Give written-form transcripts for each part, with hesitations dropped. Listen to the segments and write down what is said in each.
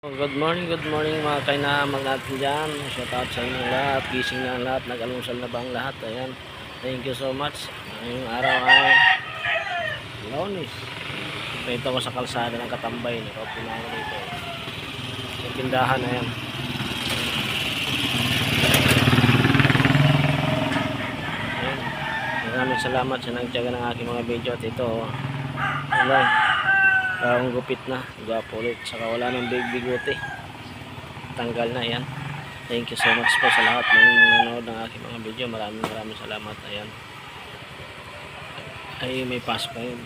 Good morning mga kainamang natin dyan. Shout out sa inyong lahat. Gising na ang lahat. Nag-almusal na ba ang lahat? Ayan. Thank you so much. Ngayong araw ay Lunes. Dito ko sa kalsada ng Katambay. Nakaupo na ako dito. Sa tindahan. Ayan. Ayan. Maraming salamat sa nagtyaga ng aking mga video at ito. Wala. Ang gupit na, gwapo ulit, saka wala ng bigote, tanggal na. Yan, thank you so much po sa lahat ng nanonood ng aking mga video. Maraming salamat. Ayan, ay may Pasko yun,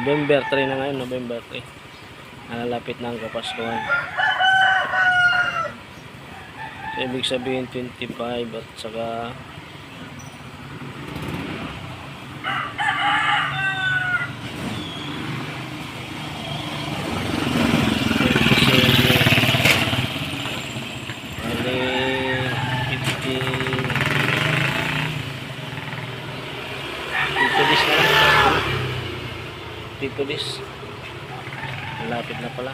November 3 na ngayon. November 3, nalalapit na ang Kapaskuhan. So, ibig sabihin 25 at saka dito dis malapit na pala.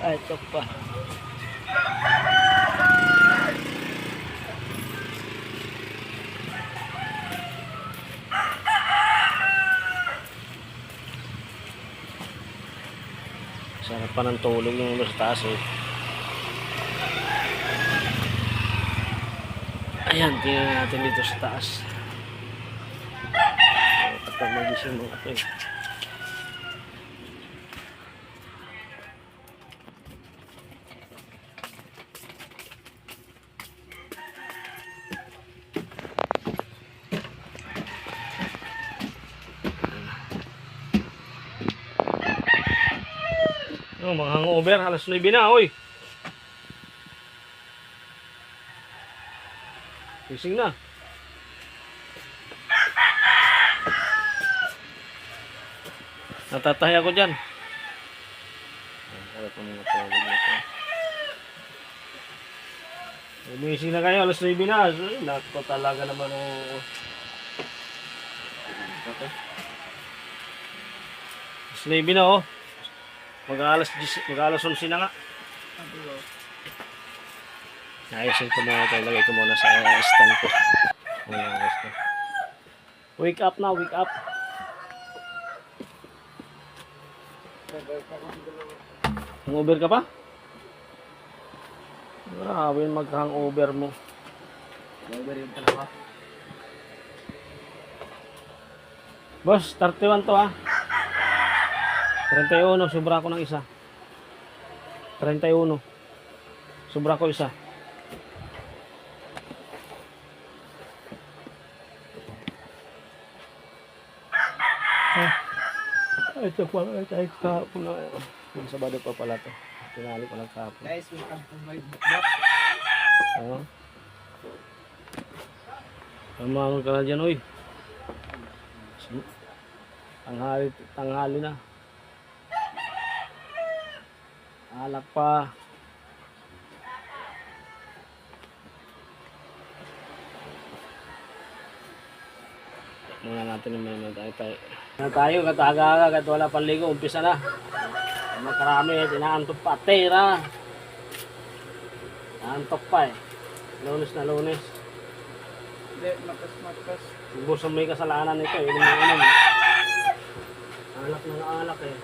Ito pa. Sarap pa ng tulog yung ulo sa taas eh. Ayan, tingnan natin dito sa taas. Kapag magising mo ako eh. Oh, mga hangover, alas 9 na, oy. Gising na. Natatahi ako dyan. Harap mo mga tulog nito. Umising na kayo, alas 9 na. Nako talaga naman o. Okay. Alas 9 na oh. Mag-alas 11 na nga. Ayusin ko muna ito. Lagay ko muna sa stand ko. Wake up na, wake up. Hangover ka pa? Grabe yung mag-hangover mo. Hangover yung talaga. Boss, 31 to ha. 31, sobra ko ng isa. 31. Sobra ko isa. Ito pa, kahit kahapon na. Yung Sabado pa pala to. Tinali ko lang kahapon. Guys, welcome to my vlog. Oo. Tamangon ka na dyan, uy. Tanghali na. Alak pa. Muna natin yung menu tayo. Tayo kataga-aga at wala pang ligo, umpisa na. Makarami, tinaantok pa. Tera! Naantok pa eh. Lunes na Lunes. Hindi, makas. Ubus ang may kasalanan nito eh. Inom. Alak ng alak eh.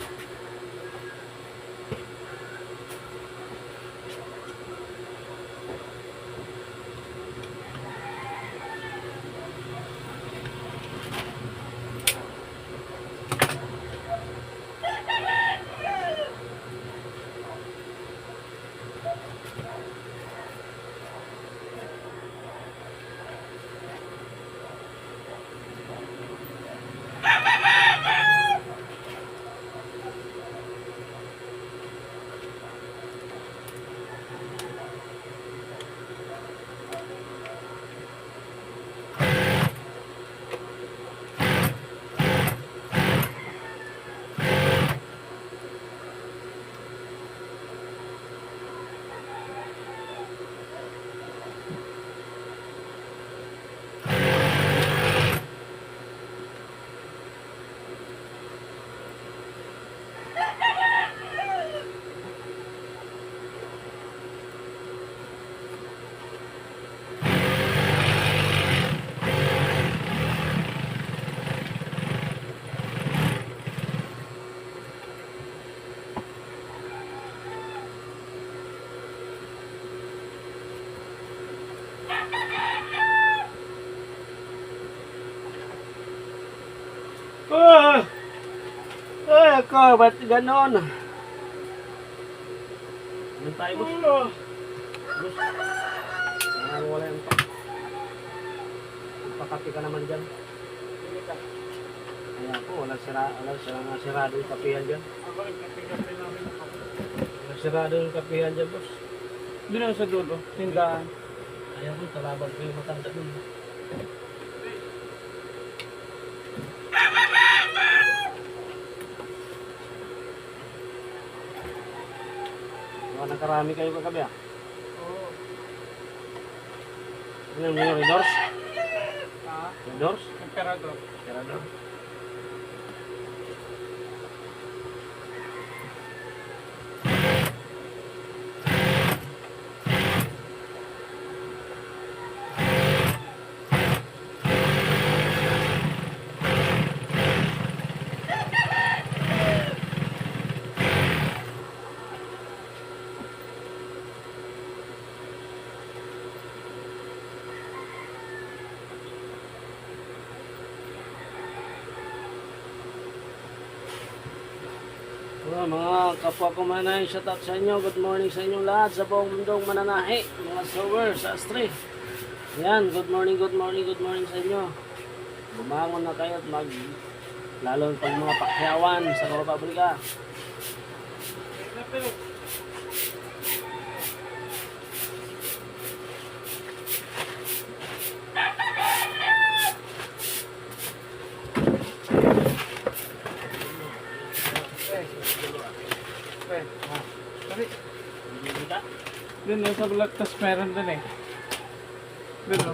ko, ba't ganon? Ano tayo, boss? Boss, wala yung pagpakapi ka naman dyan. Ayan po, walang sirado yung kapihan dyan. Ako rin, kape-kape namin ako. Walang sirado yung kapihan dyan, boss. Doon ako sa dulo, tindahan. Ayan po, talabag ko yung matanda dun. Nakarami kayo kagabi ah. Oo. Ano yung Redors? Ha? Redors? Emperador. Emperador. Mga kapwa ko mananahe, shout out sa inyo. Good morning sa inyong lahat sa buong mundong mananahe. Mga sower sa Astre. Yan, good morning sa inyo. Bumangon na kayo at lalo pag mga pakyawan sa Republika. Doon yung sa vlog, tas meron doon eh. Doon o.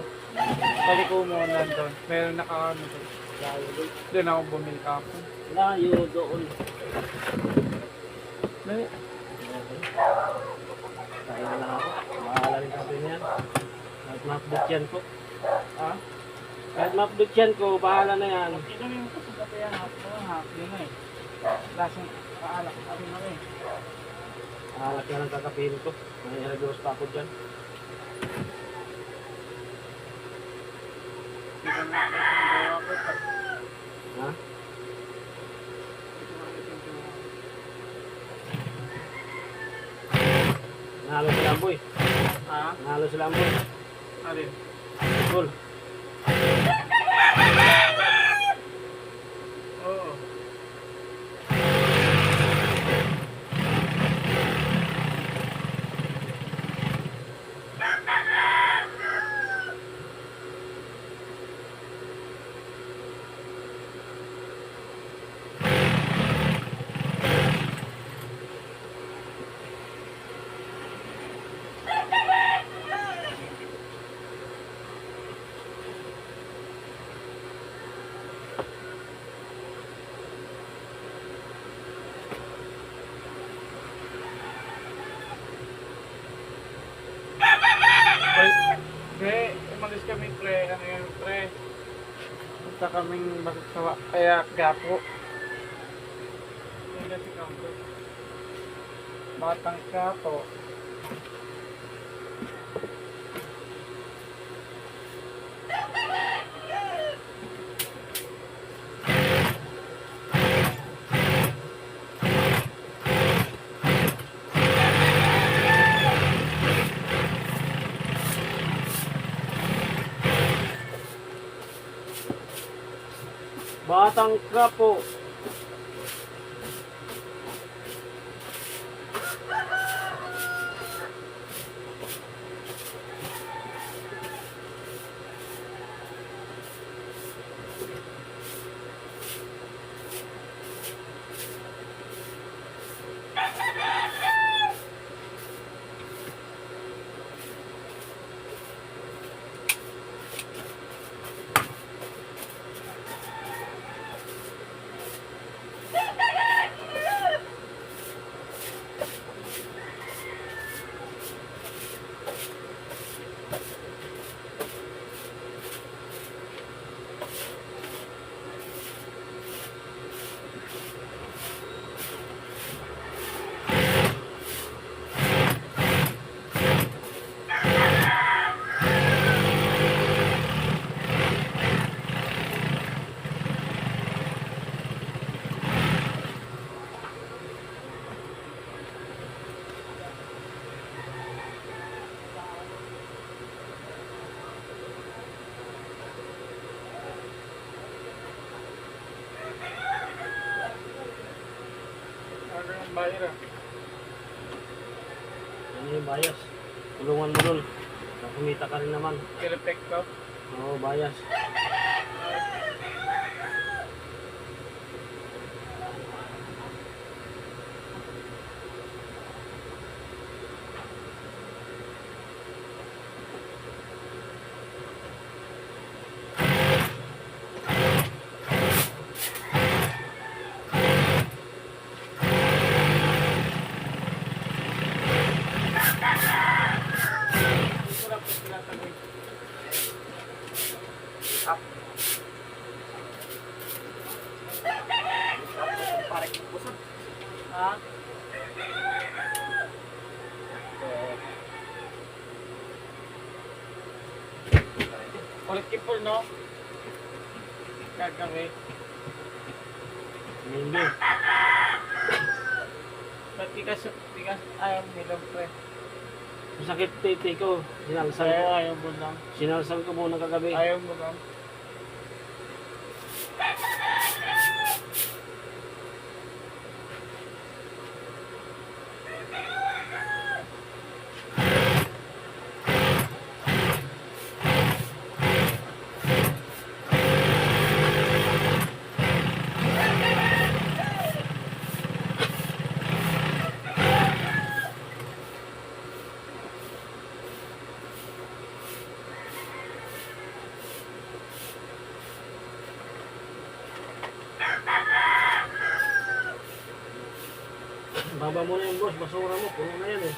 Balik ko muna doon. Meron nakaano doon. Doon ako bumili kapon. Layo doon. Dali. Kaya na lang ako. Bahala rin kami niyan. Kahit ma-update yan ko. Ha? Kahit ma-update yan ko, bahala na yan. Ito yung kasugat yan. Hap. Yun na eh. Lasang kaalak. Sabi na rin. Bahala ka lang kakapihin ko. May nag-uwas pa ako dyan. Hindi ka na gawa ko. Ha? Nahalo sila ang boy. Ha? Nahalo sila ang boy. Alin? Cool. Oo. Pre, umalis kami pre, ano yun pre? Punta kaming Bagsawa, kaya Gapo. Yan si Kampo. Batang Gapo. Batang Kapo. Bayra. Ano yung bias? Tulungan mo dun. Kumita ka rin naman. Kirepekto. Oo, bias. Hindi ko lang po tinatagay. Up. Parang kusot. Ha? Ulit kipol, no? Gagawin. Hindi. Ba't di ka ayaw nilong pre? Masakit titi ko. Sinalsal ko. Ayaw mo lang. Sinalsal ko muna kagabi. Ayaw mo lang. Baba mo na yung boss. Basura mo. Puno na yan eh.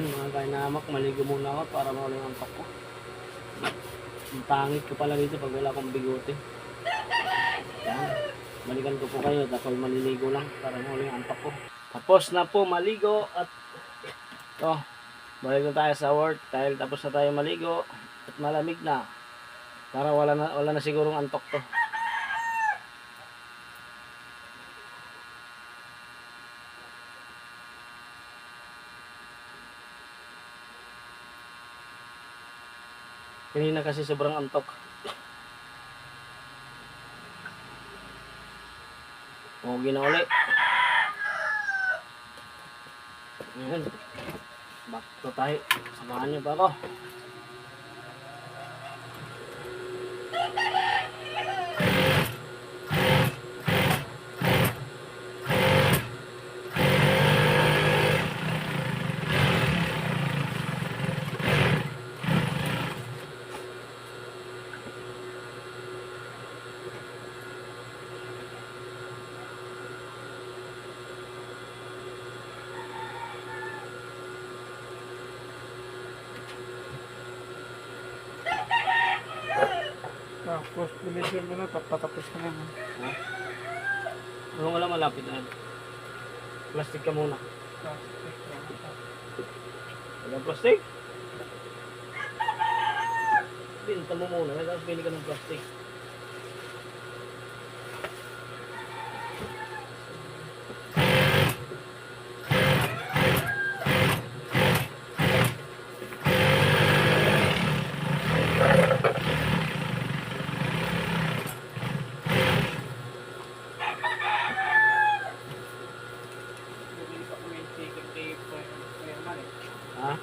Yan mga kainamak, maligo muna ako para mawala yung antok ko. Ang pangit ko pala dito pag wala akong bigote. Yan. Balikan ko po kayo tapos maliligo lang para mawala yung antok ko. Tapos na po maligo at ito, balik na tayo sa work dahil tapos na tayo maligo at malamig na. Para wala na sigurong antok to. Kanina kasi sobrang antok. Huwag na uli. Ayan. Back to tayo. Samahan niyo pa ako. Tapos, bilisin mo na, patapos ka naman. Ha? Kung wala malapit na. Plastic ka muna. Walang plastic? Binta mo muna. Tapos bili ka ng plastic. Ha?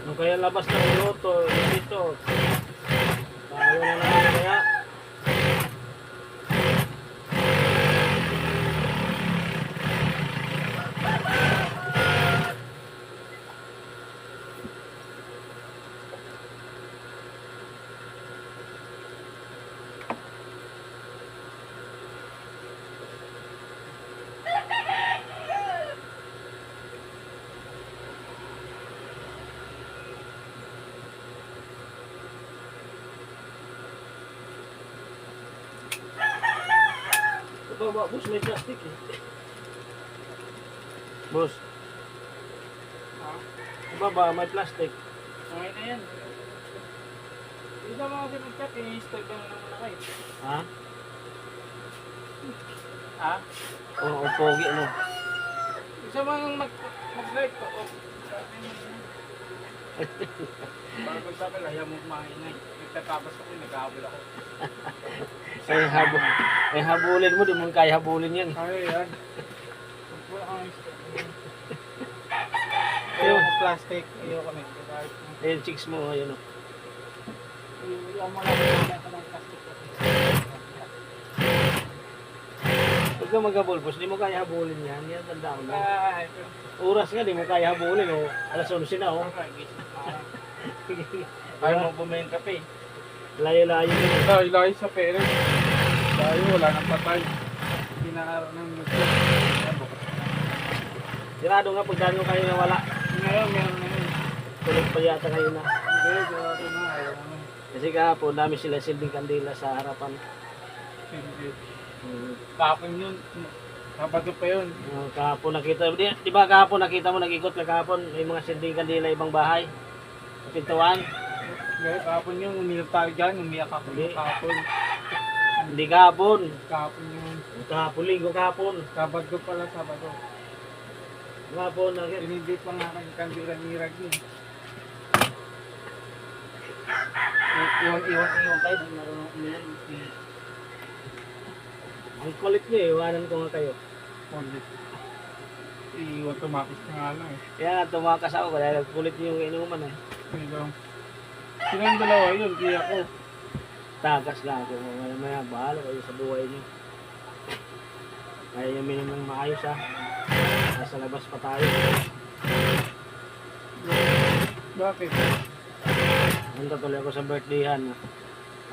Ano kaya labas ng luto dito? Tayo na naman kaya. Baba, boss, may plastic eh. Boss, Ha? baba, may plastic. Okay na yan. Isa mo kasi mag-chat, i-install ka na naman ako eh. Ha? Ha? Oo, pogi ano. Isa mo nang mag-like ko. Oh. Bago sa akin, ayaw mo kumain. Nagtatapos ako, nag-aabol ako. Ay habulin mo, di mo kaya habulin yan. Kaya yan. Wala kang install. Ayoko plastic. Ayoko na. Ayun, chicks mo, ayun o. Ayaw mo lang ng plastic. Huwag ka mag-habol, boss, di mo kaya habulin yan. Yan, tandaan mo. Ay, Oras nga, di mo kaya habulin o. Alas 11 na o. ayaw mo bumili ng kape. Layo-layo yun. Layo sa pere. Layo, wala nang patay. Hindi na araw ng mundo. Sirado nga pag gano'n kayo na wala. Ngayon, meron na yun. Tulog pa yata kayo na. Hindi, grabe na. Ayaw mo. Kasi kahapon, dami sila silbing kandila sa harapan. Hindi. Hmm. Kapon yun. Sabado pa yun. Kahapon nakita, di ba kahapon nakita mo, nag-ikot ka kahapon, may mga silbing kandila ibang bahay. Sa pintuan. Ngayon, kapon yun. Umiyak tayo dyan. Umiyak ako Hindi. yung kapon. Hindi kahapon. Kapon yun. Kahapon, linggo kahapon. Sabado pala, Sabado. Kahapon, nakita. Hindi pa nga kang kandila ni Ragni. Iwan kayo. Hindi marunong umilan. Ang kulit niyo eh, iwanan ko nga kayo. Ulit. Iwan tumakis na nga lang eh. Kaya nga tumakas ako dahil kulit niyo yung inuman eh. Silang dalawa yun, di ako. Takas lang ako. Maya bahala kayo sa buhay niyo. Kaya yung minum ng maayos ha. Nasa labas pa tayo. Bakit? Punta tuloy ako sa birthdayhan.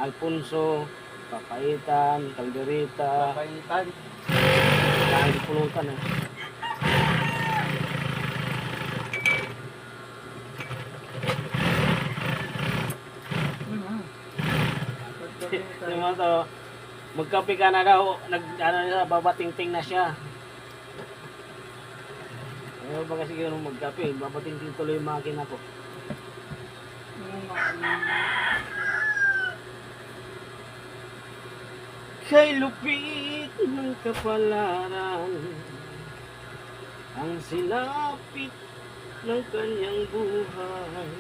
Alfonso, Papaitan, Calderita, Papaitan. kahit pulutan eh. Yung mga to, magkape ka na daw, babatingting na siya. Ayaw ba kasi ganun magkape, babatingting tuloy yung makina ko. Kay lupit ng kapalaran, ang sinapit ng kanyang buhay.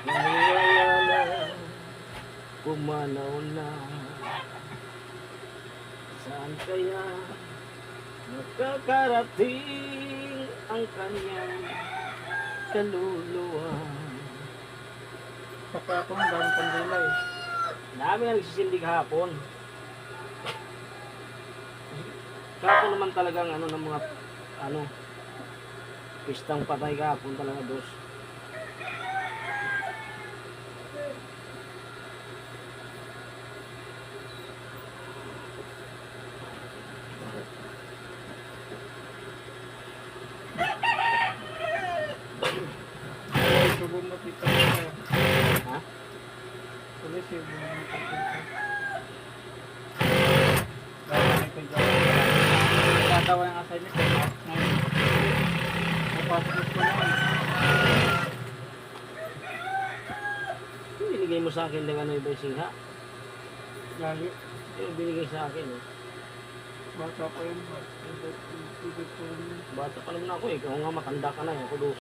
Nawala, pumanaw na. Saan kaya makakarating ang kanyang kaluluwa? Saka ako ang dami pandila eh. Dami nga nagsisindi kahapon. Kahapon naman talagang ano ng mga pistang patay kahapon talaga dos. Subong mo tita ko. Ha? Tuloy siya subong mo tita ko. Dahil ko dyan. Tatawa ng assignment ko. Napasok ko na. Binigay mo sa akin ng ano iba yung singha. Lalo. Yung binigay sa akin eh. Bata pa yun. Bata pa naman ako eh. Kung nga matanda ka na eh. Ako